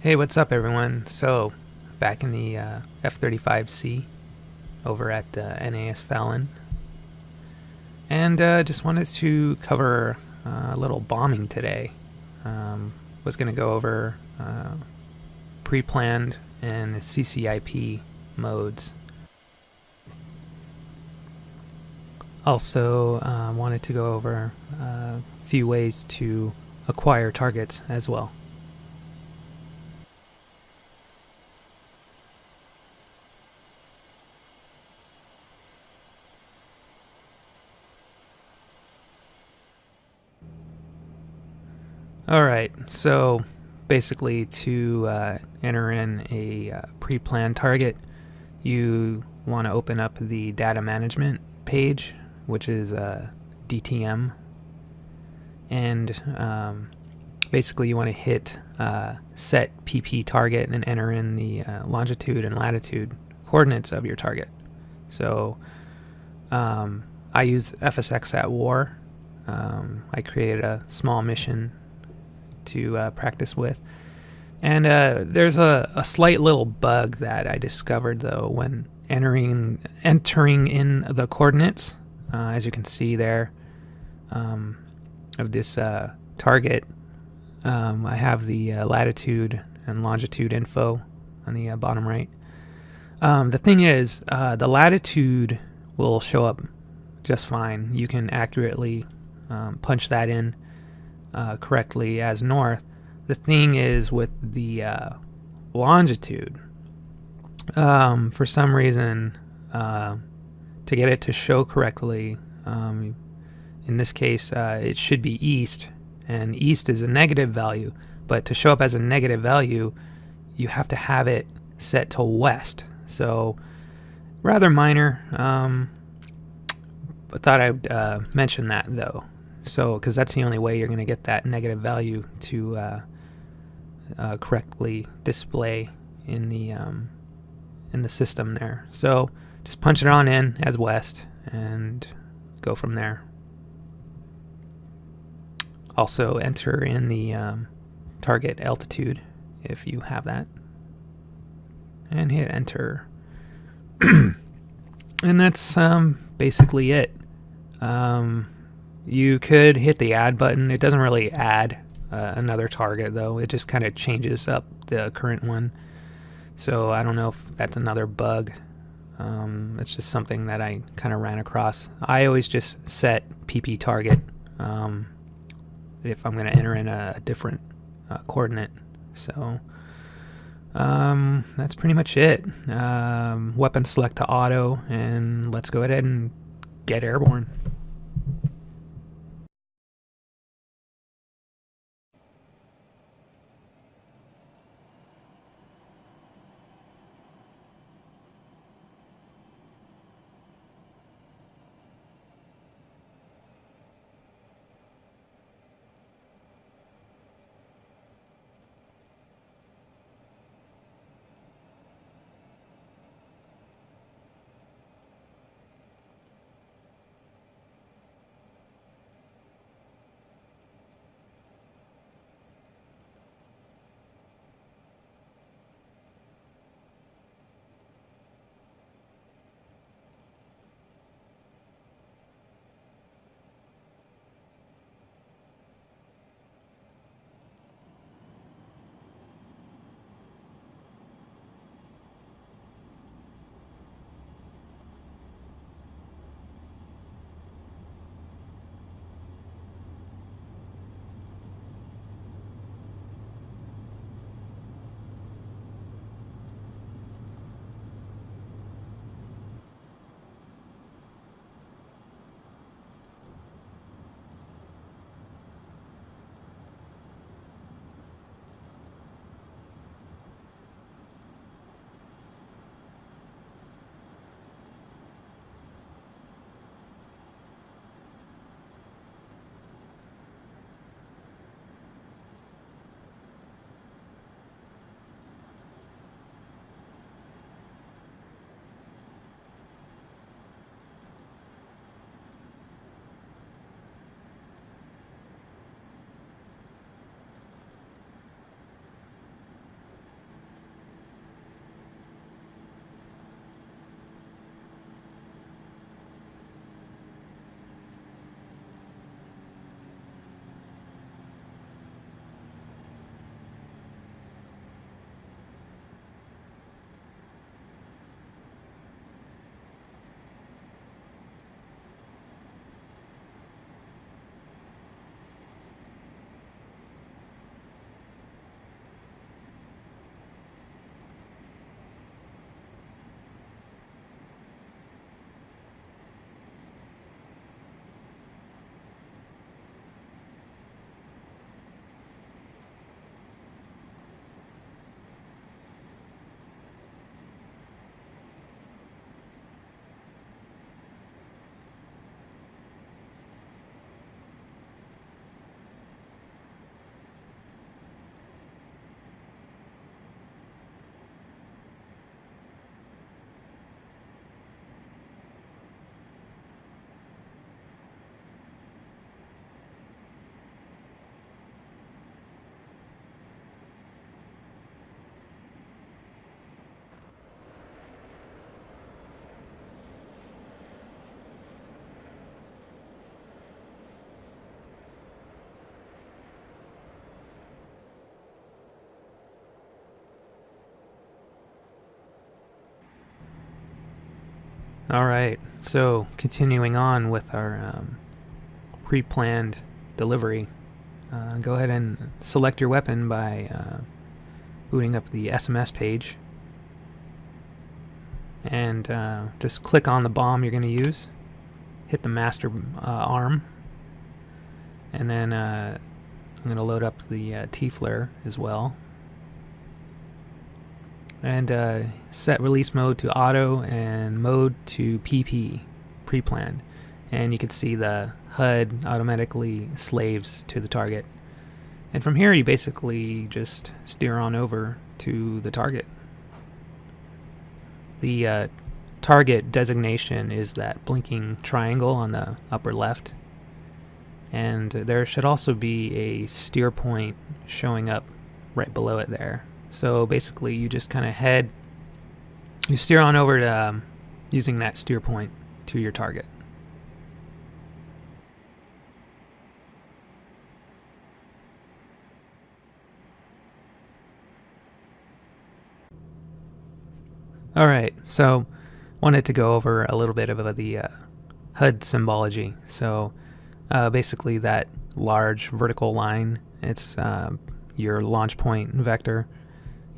Hey, what's up everyone? So, back in the F-35C over at NAS Fallon, and just wanted to cover a little bombing today. Was going to go over pre-planned and CCIP modes. Also wanted to go over a few ways to acquire targets as well. Alright, so basically to enter in a pre-planned target, you want to open up the data management page, which is DTM, and basically you want to hit set PP target and enter in the longitude and latitude coordinates of your target. So I use FSX at war. I created a small mission to practice with, and there's a slight little bug that I discovered though when entering in the coordinates, as you can see there, of this target. I have the latitude and longitude info on the bottom right. The thing is, the latitude will show up just fine. You can accurately punch that in correctly as north. The thing is with the longitude, for some reason, to get it to show correctly, in this case it should be east, and east is a negative value, but to show up as a negative value you have to have it set to west. So rather minor, but thought I'd mention that though. So, because that's the only way you're going to get that negative value to correctly display in the system there. So, just punch it on in as west and go from there. Also, enter in the target altitude if you have that, and hit enter. And that's basically it. You could hit the add button. It doesn't really add another target though. It just kind of changes up the current one. So I don't know if that's another bug. It's just something that I kind of ran across. I always just set PP target if I'm going to enter in a different coordinate. So that's pretty much it. Weapon select to auto, and let's go ahead and get airborne. Alright, so continuing on with our pre-planned delivery, go ahead and select your weapon by booting up the SMS page, and just click on the bomb you're going to use, hit the master arm, and then I'm going to load up the T-flare as well, and set release mode to auto and mode to PP, pre-planned, and you can see the HUD automatically slaves to the target. And from here you basically just steer on over to the target. The target designation is that blinking triangle on the upper left, and there should also be a steer point showing up right below it there. So basically you just kind of you steer on over to using that steer point to your target. Alright, so wanted to go over a little bit of the HUD symbology. So basically that large vertical line, it's your launch point vector.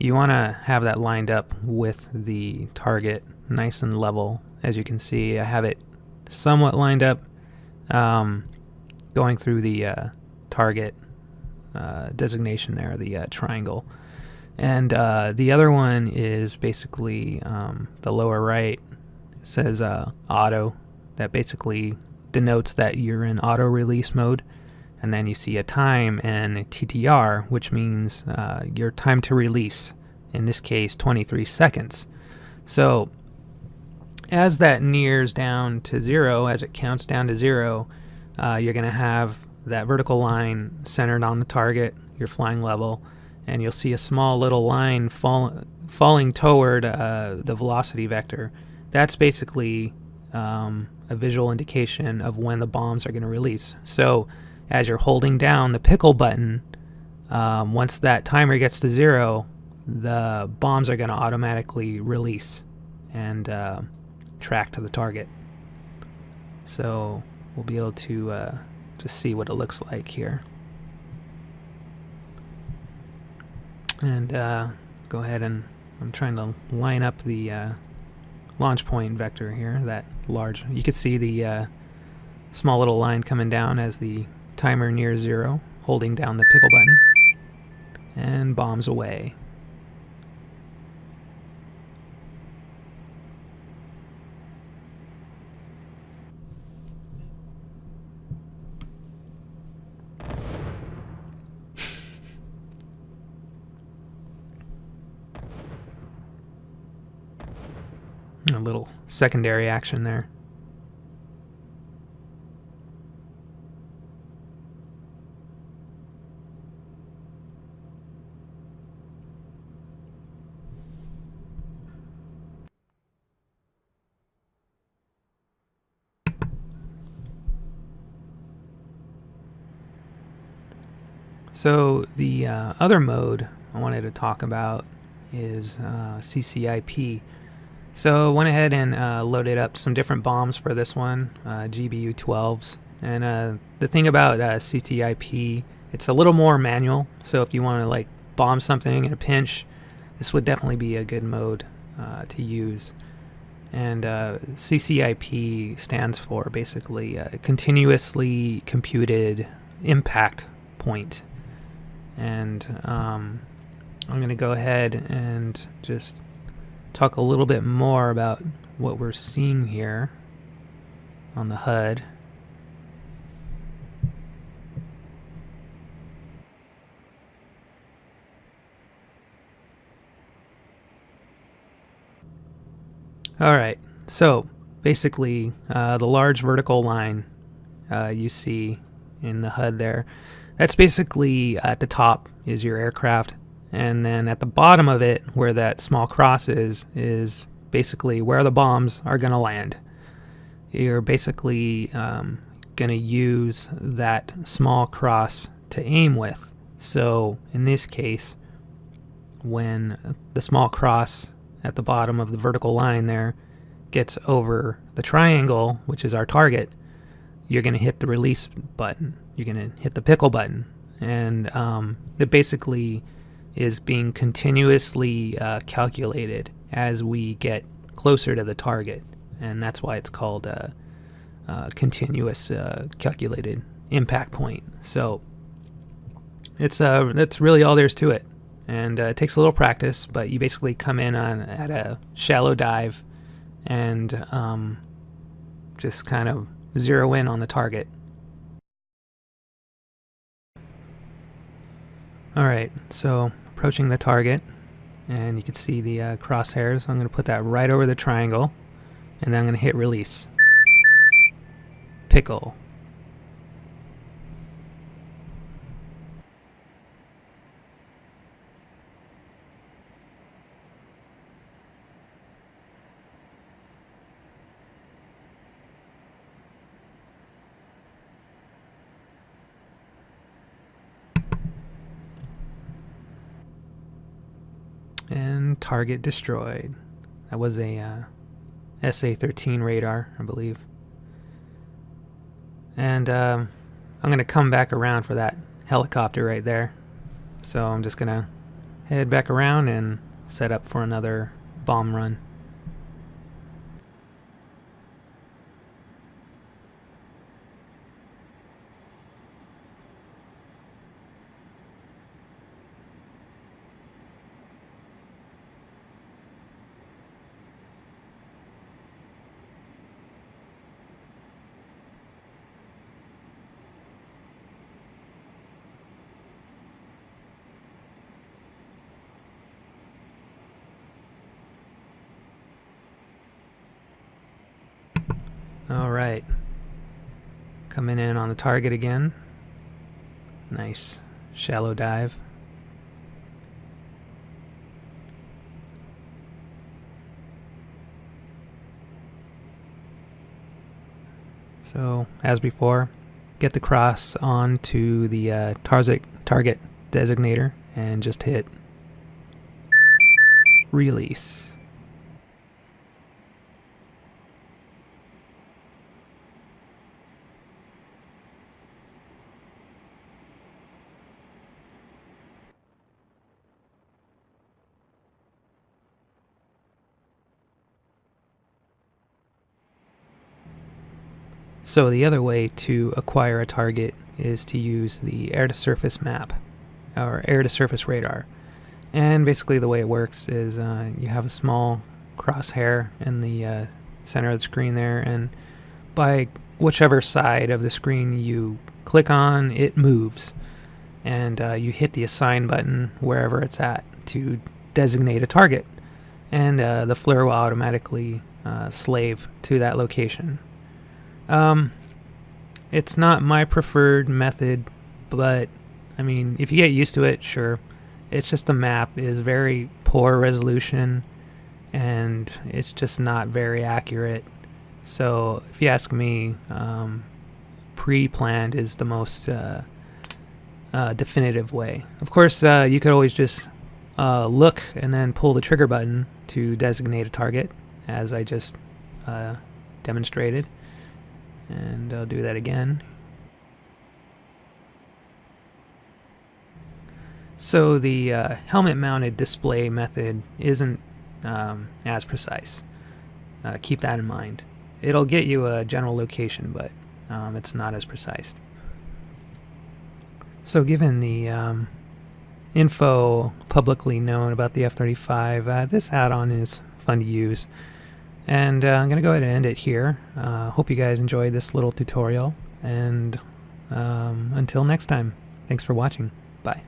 You want to have that lined up with the target nice and level. As you can see, I have it somewhat lined up, going through the target designation there, the triangle. And the other one is basically the lower right. It says auto. That basically denotes that you're in auto release mode. And then you see a time and TTR, which means your time to release, in this case 23 seconds. So as that nears down to 0, as it counts down to 0, you're going to have that vertical line centered on the target, your flying level, and you'll see a small little line falling toward the velocity vector. That's basically a visual indication of when the bombs are going to release. So as you're holding down the pickle button, once that timer gets to 0, the bombs are going to automatically release and track to the target. So we'll be able to just see what it looks like here. And go ahead and I'm trying to line up the launch point vector here, that large. You can see the small little line coming down as the timer nears 0, holding down the pickle button, and bombs away. A little secondary action there. So the other mode I wanted to talk about is CCIP. So I went ahead and loaded up some different bombs for this one, GBU-12s. And the thing about CCIP, it's a little more manual. So if you want to like bomb something in a pinch, this would definitely be a good mode to use. And CCIP stands for basically continuously computed impact point. And I'm going to go ahead and just talk a little bit more about what we're seeing here on the HUD. Alright, so basically the large vertical line you see in the HUD there, that's basically at the top is your aircraft, and then at the bottom of it where that small cross is basically where the bombs are going to land. You're basically going to use that small cross to aim with. So in this case, when the small cross at the bottom of the vertical line there gets over the triangle, which is our target, you're going to hit the release button. You're going to hit the pickle button. And it basically is being continuously calculated as we get closer to the target. And that's why it's called a continuous calculated impact point. So that's really all there's to it. And it takes a little practice, but you basically come in at a shallow dive and just kind of zero in on the target. Alright, so approaching the target, and you can see the crosshairs. I'm going to put that right over the triangle, and then I'm going to hit release. Pickle. And target destroyed. That was a SA-13 radar, I believe. And I'm going to come back around for that helicopter right there. So I'm just going to head back around and set up for another bomb run. Alright, coming in on the target again. Nice shallow dive. So, as before, get the cross onto the target designator and just hit release. So the other way to acquire a target is to use the air-to-surface map, or air-to-surface radar. And basically the way it works is you have a small crosshair in the center of the screen there, and by whichever side of the screen you click on, it moves. And you hit the assign button wherever it's at to designate a target. And the FLIR will automatically slave to that location. It's not my preferred method, but I mean, if you get used to it, sure. It's just the map is very poor resolution and it's just not very accurate. So if you ask me, pre-planned is the most definitive way. Of course, you could always just look and then pull the trigger button to designate a target, as I just demonstrated. And I'll do that again. So the helmet-mounted display method isn't as precise. Keep that in mind. It'll get you a general location, but it's not as precise. So given the info publicly known about the F-35, this add-on is fun to use. And I'm going to go ahead and end it here. Hope you guys enjoyed this little tutorial. And until next time, thanks for watching. Bye.